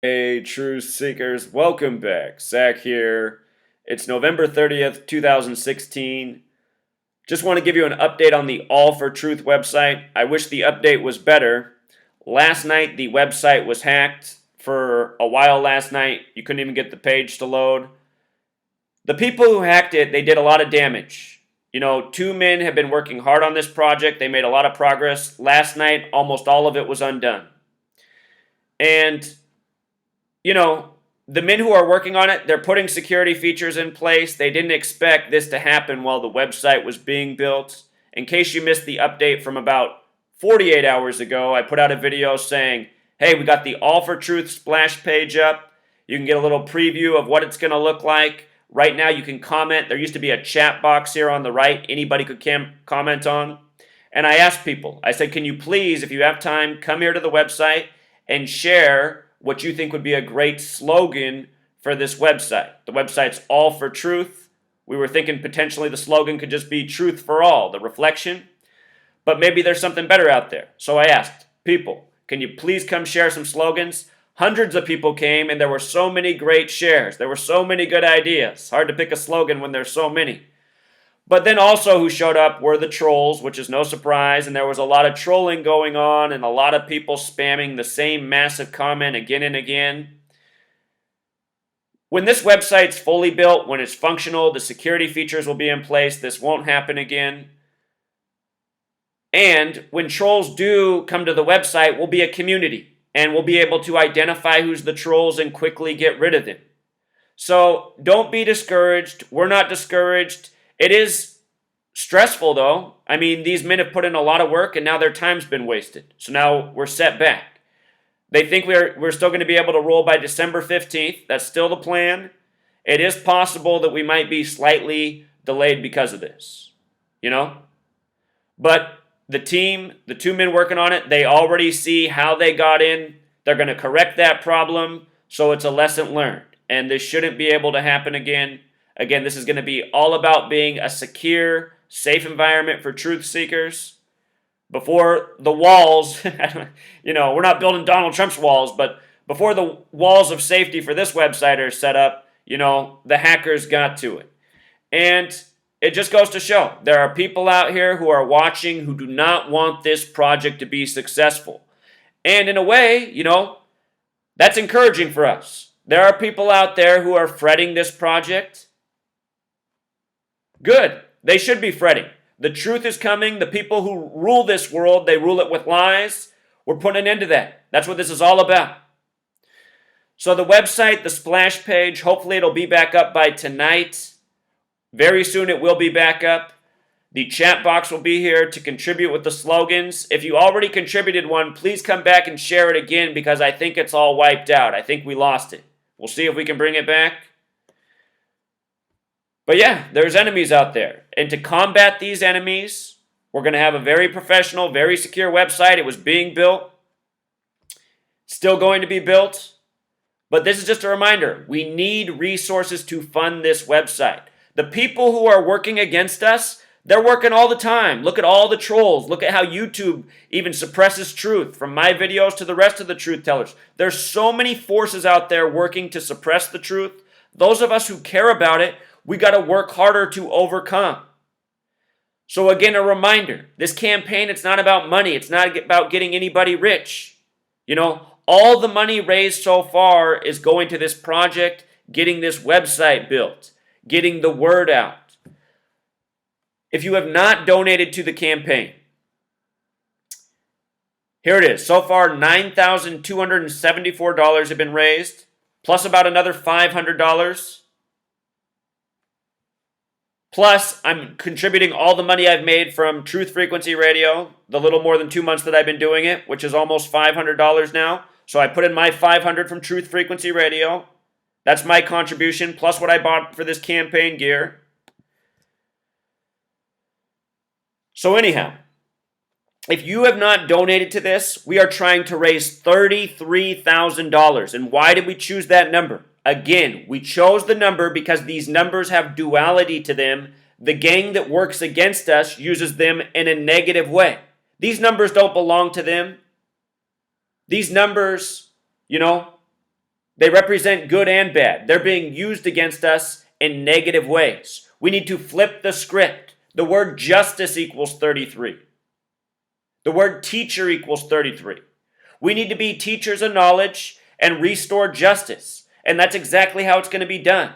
Hey, truth seekers, welcome back. Zach here. It's November 30th, 2016. Just want to give you an update on the all4truth website. I wish the update was better. Last night, the website was hacked for a while last night. You couldn't even get the page to load. The people who hacked it, they did a lot of damage. Two men have been working hard on this project. They made a lot of progress. Last night, almost all of it was undone. And you know, the men who are working on it, they're putting security features in place. They didn't expect this to happen while the website was being built. In case you missed the update from about 48 hours ago, I put out a video saying, hey, we got the all4truth splash page up. You can get a little preview of what it's going to look like. Right now, you can comment. There used to be a chat box here on the right anybody could comment on. And I asked people, I said, can you please, if you have time, come here to the website and share what you think would be a great slogan for this website. The website's all4truth. We were thinking potentially the slogan could just be truth for all, the reflection. But maybe there's something better out there. So I asked people, can you please come share some slogans? Hundreds of people came, and there were so many great shares. There were so many good ideas. Hard to pick a slogan when there's so many. But then also who showed up were the trolls, which is no surprise, and there was a lot of trolling going on and a lot of people spamming the same massive comment again and again. When this website's fully built, when it's functional, the security features will be in place. This won't happen again. And when trolls do come to the website, we'll be a community, and we'll be able to identify who's the trolls and quickly get rid of them. So don't be discouraged. We're not discouraged. It is stressful, though. I mean, these men have put in a lot of work, and now their time's been wasted. So now we're set back. They think we're still going to be able to roll by December 15th. That's still the plan. It is possible that we might be slightly delayed because of this, But the team, the two men working on it, they already see how they got in. They're going to correct that problem, so it's a lesson learned. And this shouldn't be able to happen again. Again, this is going to be all about being a secure, safe environment for truth seekers. Before the walls, we're not building Donald Trump's walls, but before the walls of safety for this website are set up, the hackers got to it. And it just goes to show there are people out here who are watching who do not want this project to be successful. And in a way, that's encouraging for us. There are people out there who are fretting this project. Good. They should be fretting. The truth is coming. The people who rule this world, they rule it with lies. We're putting an end to that. That's what this is all about. So the website, the splash page, hopefully it'll be back up by tonight. Very soon it will be back up. The chat box will be here to contribute with the slogans. If you already contributed one, please come back and share it again because I think it's all wiped out. I think we lost it. We'll see if we can bring it back. But yeah, there's enemies out there. And to combat these enemies, we're going to have a very professional, very secure website. It was being built. Still going to be built. But this is just a reminder. We need resources to fund this website. The people who are working against us, they're working all the time. Look at all the trolls. Look at how YouTube even suppresses truth, from my videos to the rest of the truth tellers. There's so many forces out there working to suppress the truth. Those of us who care about it, we got to work harder to overcome. So again, a reminder, this campaign, it's not about money. It's not about getting anybody rich. All the money raised so far is going to this project, getting this website built, getting the word out. If you have not donated to the campaign, here it is. So far, $9,274 have been raised, plus about another $500. Plus, I'm contributing all the money I've made from Truth Frequency Radio, the little more than 2 months that I've been doing it, which is almost $500 now. So I put in my $500 from Truth Frequency Radio. That's my contribution, plus what I bought for this campaign gear. So anyhow, if you have not donated to this, we are trying to raise $33,000. And why did we choose that number? Again, we chose the number because these numbers have duality to them. The gang that works against us uses them in a negative way. These numbers don't belong to them. These numbers, They represent good and bad. They're being used against us in negative ways. We need to flip the script. The word justice equals 33. The word teacher equals 33. We need to be teachers of knowledge and restore justice. And that's exactly how it's going to be done.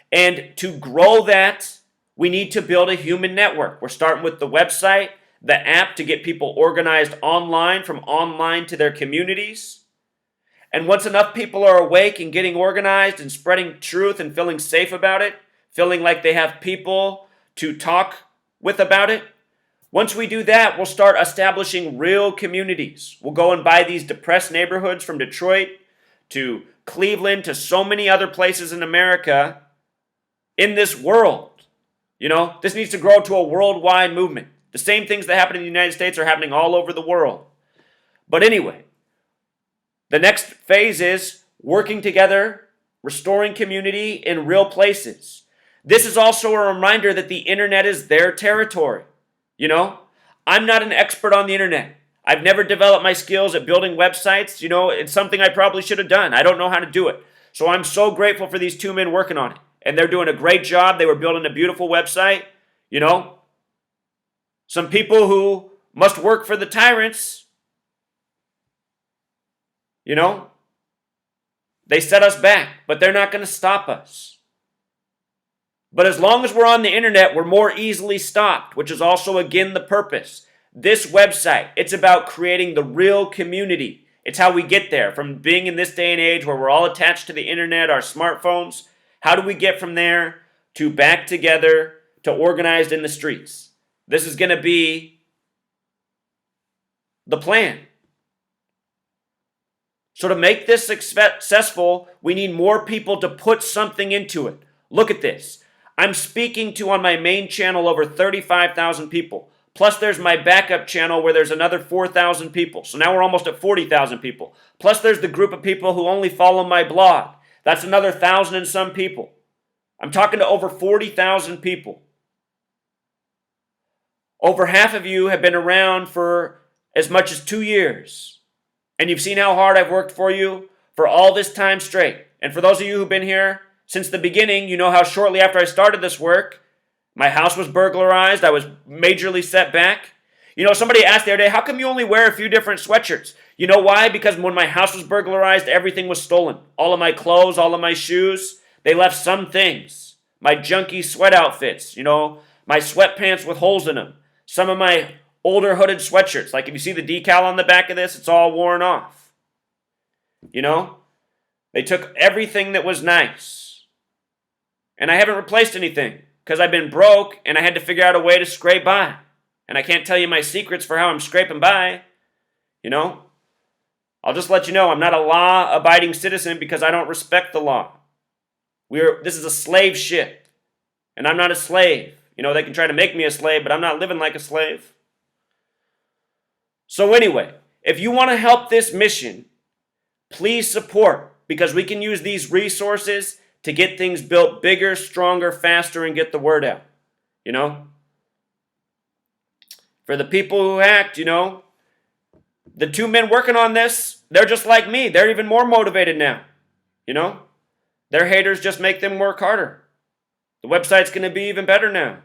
And to grow that, we need to build a human network. We're starting with the website, the app to get people organized online, from online to their communities. And once enough people are awake and getting organized and spreading truth and feeling safe about it, feeling like they have people to talk with about it, once we do that, we'll start establishing real communities. We'll go and buy these depressed neighborhoods from Detroit to Cleveland to so many other places in America, in this world. This needs to grow to a worldwide movement. The same things that happen in the United States are happening all over the world. But anyway, the next phase is working together, restoring community in real places. This is also a reminder that the internet is their territory. I'm not an expert on the internet. I've never developed my skills at building websites. It's something I probably should have done. I don't know how to do it. So I'm so grateful for these two men working on it. And they're doing a great job. They were building a beautiful website. Some people who must work for the tyrants, they set us back, but they're not going to stop us. But as long as we're on the internet, we're more easily stopped, which is also, again, the purpose. This website, it's about creating the real community. It's how we get there, from being in this day and age where we're all attached to the internet, our smartphones. How do we get from there to back together to organized in the streets? This is going to be the plan. So to make this successful, we need more people to put something into it. Look at this. I'm speaking to, on my main channel, over 35,000 people. Plus there's my backup channel where there's another 4,000 people. So now we're almost at 40,000 people. Plus there's the group of people who only follow my blog. That's another 1,000 and some people. I'm talking to over 40,000 people. Over half of you have been around for as much as 2 years. And you've seen how hard I've worked for you for all this time straight. And for those of you who've been here since the beginning, you know how shortly after I started this work, my house was burglarized. I was majorly set back. Somebody asked the other day, how come you only wear a few different sweatshirts? You know why? Because when my house was burglarized, everything was stolen. All of my clothes, all of my shoes. They left some things. My junky sweat outfits, my sweatpants with holes in them. Some of my older hooded sweatshirts. Like if you see the decal on the back of this, it's all worn off. They took everything that was nice. And I haven't replaced anything because I've been broke and I had to figure out a way to scrape by. And I can't tell you my secrets for how I'm scraping by. I'll just let you know I'm not a law-abiding citizen because I don't respect the law. This is a slave ship. And I'm not a slave. They can try to make me a slave, but I'm not living like a slave. So anyway, if you want to help this mission, please support, because we can use these resources to get things built bigger, stronger, faster, and get the word out. For the people who hacked, the two men working on this, they're just like me. They're even more motivated now. Their haters just make them work harder. The website's going to be even better now.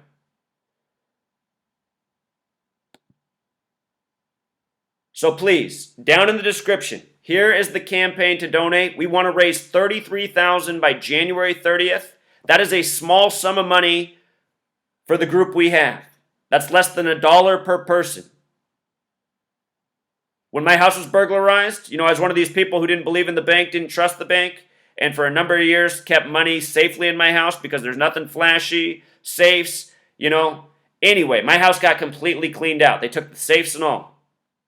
So please, down in the description, here is the campaign to donate. We want to raise $33,000 by January 30th. That is a small sum of money for the group we have. That's less than $1 per person. When my house was burglarized, I was one of these people who didn't believe in the bank, didn't trust the bank, and for a number of years kept money safely in my house because there's nothing flashy, safes, Anyway, my house got completely cleaned out. They took the safes and all.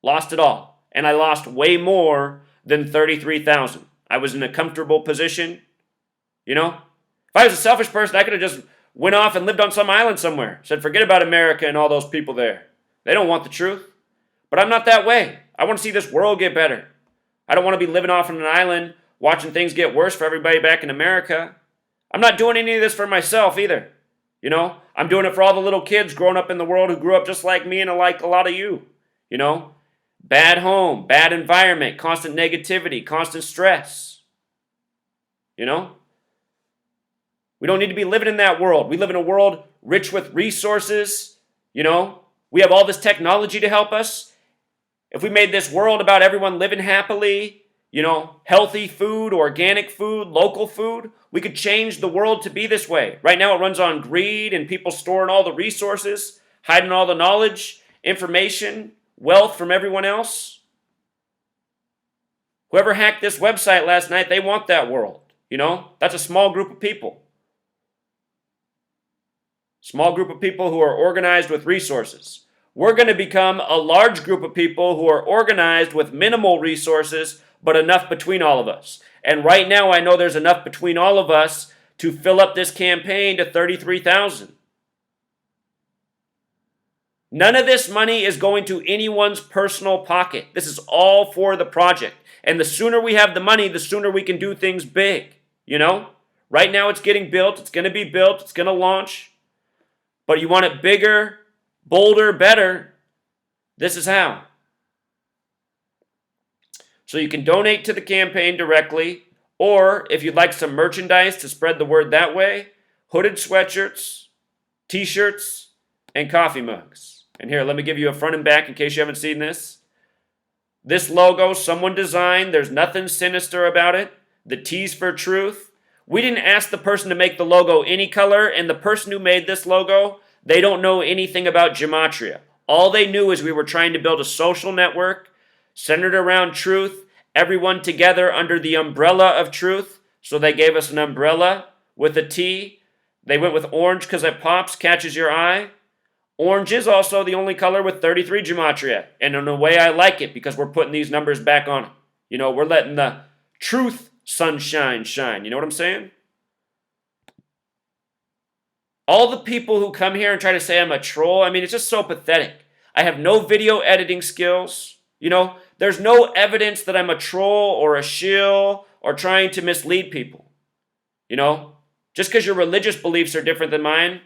Lost it all. And I lost way more than $33,000. I was in a comfortable position. If I was a selfish person, I could have just went off and lived on some island somewhere. Said, forget about America and all those people there. They don't want the truth. But I'm not that way. I want to see this world get better. I don't want to be living off on an island watching things get worse for everybody back in America. I'm not doing any of this for myself either. I'm doing it for all the little kids growing up in the world who grew up just like me and like a lot of you. Bad home, bad environment, constant negativity, constant stress. You know? We don't need to be living in that world. We live in a world rich with resources. You know? We have all this technology to help us. If we made this world about everyone living happily, you know, healthy food, organic food, local food, we could change the world to be this way. Right now it runs on greed and people storing all the resources, hiding all the knowledge, information, wealth from everyone else. Whoever hacked this website last night, they want that world. You know, that's a small group of people. Small group of people who are organized with resources. We're going to become a large group of people who are organized with minimal resources, but enough between all of us. And right now, I know there's enough between all of us to fill up this campaign to 33,000. None of this money is going to anyone's personal pocket. This is all for the project. And the sooner we have the money, the sooner we can do things big. You know? Right now, it's getting built. It's going to be built. It's going to launch. But you want it bigger, bolder, better. This is how. So you can donate to the campaign directly, or if you'd like some merchandise to spread the word that way, hooded sweatshirts, t-shirts, and coffee mugs. And here, let me give you a front and back in case you haven't seen this. This logo, someone designed. There's nothing sinister about it. The T's for truth. We didn't ask the person to make the logo any color, and the person who made this logo, they don't know anything about gematria. All they knew is we were trying to build a social network centered around truth, everyone together under the umbrella of truth. So they gave us an umbrella with a T. They went with orange because it pops, catches your eye. Orange is also the only color with 33 gematria. And in a way, I like it because we're putting these numbers back on it. You know, we're letting the truth sunshine shine. You know what I'm saying? All the people who come here and try to say I'm a troll, I mean, it's just so pathetic. I have no video editing skills. You know, there's no evidence that I'm a troll or a shill or trying to mislead people. You know, just because your religious beliefs are different than mine.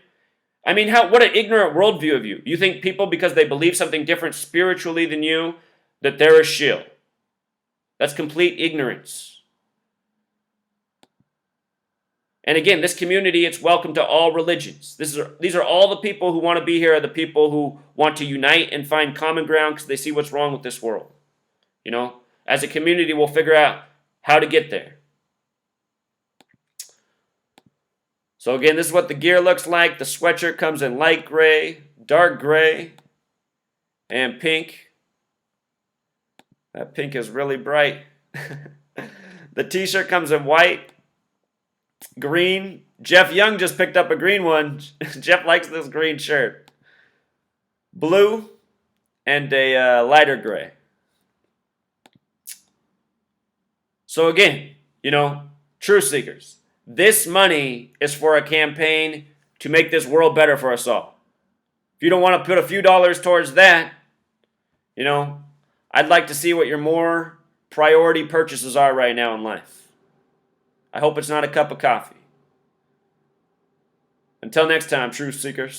I mean, what an ignorant worldview of you. You think people, because they believe something different spiritually than you, that they're a shill. That's complete ignorance. And again, this community, it's welcome to all religions. These are all the people who want to be here, are the people who want to unite and find common ground because they see what's wrong with this world. You know, as a community, we'll figure out how to get there. So again, this is what the gear looks like. The sweatshirt comes in light gray, dark gray, and pink. That pink is really bright. The t-shirt comes in white, green. Jeff Young just picked up a green one. Jeff likes this green shirt. Blue and a lighter gray. So again, you know, truth seekers, this money is for a campaign to make this world better for us all. If you don't want to put a few dollars towards that, you know, I'd like to see what your more priority purchases are right now in life. I hope it's not a cup of coffee. Until next time, truth seekers.